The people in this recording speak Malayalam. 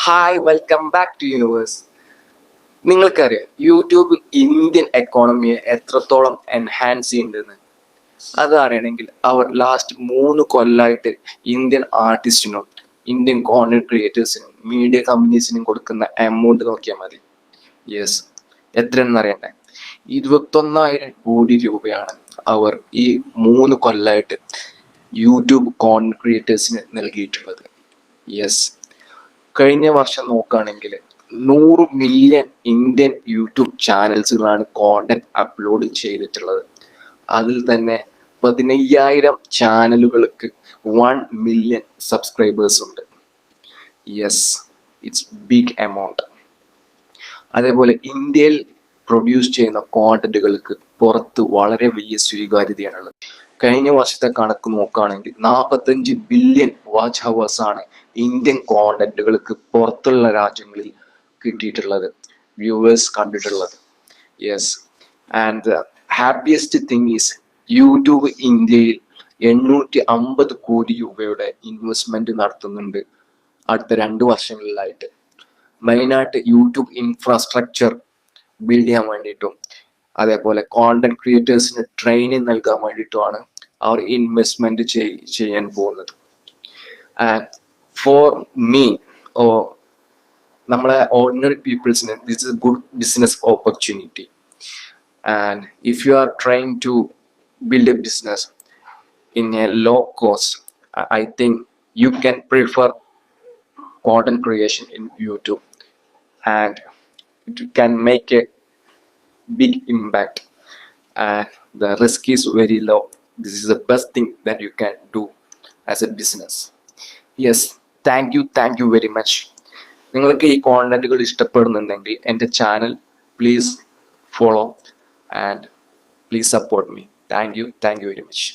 Hi welcome back to universe. നിങ്ങൾക്കറിയാം യൂട്യൂബ് ഇന്ത്യൻ എക്കോണമിയെ എത്രത്തോളം എൻഹാൻസ് ചെയ്യുന്നുണ്ടെന്ന്. അതറിയണമെങ്കിൽ അവർ ലാസ്റ്റ് 3 കൊല്ലമായിട്ട് ഇന്ത്യൻ ആർട്ടിസ്റ്റിനും ഇന്ത്യൻ കോണ്ടന്റ് ക്രിയേറ്റേഴ്സിനും മീഡിയ കമ്പനീസിനും കൊടുക്കുന്ന എമൗണ്ട് നോക്കിയാൽ മതി. യെസ്, എത്രയെന്ന് അറിയണ്ടേ? 21,000 കോടി രൂപയാണ് അവർ ഈ 3 കൊല്ലമായിട്ട് യൂട്യൂബ് കോണ്ടന്റ് ക്രിയേറ്റേഴ്സിന് നൽകിയിട്ടുള്ളത്. യെസ്, കഴിഞ്ഞ വർഷം നോക്കുകയാണെങ്കിൽ 100 മില്യൺ ഇന്ത്യൻ യൂട്യൂബ് ചാനൽസുകളാണ് കോണ്ടന്റ് അപ്ലോഡ് ചെയ്തിട്ടുള്ളത്. അതിൽ തന്നെ 15,000 ചാനലുകൾക്ക് 1 മില്യൺ സബ്സ്ക്രൈബേഴ്സ് ഉണ്ട്. Yes, it's big amount. അതേപോലെ ഇന്ത്യയിൽ പ്രൊഡ്യൂസ് ചെയ്യുന്ന കോണ്ടന്റുകൾക്ക് പുറത്ത് വളരെ വലിയ സ്വീകാര്യതയാണുള്ളത്. കഴിഞ്ഞ വർഷത്തെ കണക്ക് നോക്കുകയാണെങ്കിൽ 45 ബില്യൺ വാച്ച് ഹവേഴ്സ് ആണ് ഇന്ത്യൻ കോണ്ടന്റുകൾക്ക് പുറത്തുള്ള രാജ്യങ്ങളിൽ കിട്ടിയിട്ടുള്ളത്, വ്യൂവേഴ്സ് കണ്ടിട്ടുള്ളത്. Yes, and happiest thing is YouTube ഇന്ത്യയിൽ 850 കോടി രൂപയുടെ ഇൻവെസ്റ്റ്മെന്റ് നടത്തുന്നുണ്ട് അടുത്ത 2 വർഷങ്ങളിലായിട്ട്. മെയിനായിട്ട് യൂട്യൂബ് ഇൻഫ്രാസ്ട്രക്ചർ ബിൽഡ് ചെയ്യാൻ വേണ്ടിയിട്ടും അതേപോലെ കോണ്ടന്റ് ക്രിയേറ്റേഴ്സിന് ട്രെയിനിങ് നൽകാൻ വേണ്ടിയിട്ടുമാണ് അവർ ഇൻവെസ്റ്റ്മെന്റ് ചെയ്യാൻ പോകുന്നത്. ആൻഡ് ഫോർ മീ ഓ നമ്മളെ ഓർഡിനറി പീപ്പിൾസിന് this is a good business opportunity. And if you are trying to build a business in a low cost, I think you can prefer content creation in YouTube, and it can make a big impact, and the risk is very low. This is the best thing that you can do as a business. Yes, thank you very much. നിങ്ങൾക്ക് ഈ കോണ്ടന്റുകൾ ഇഷ്ടപ്പെടുന്നുണ്ടെങ്കിൽ എൻ്റെ channel please follow and please support me. Thank you very much.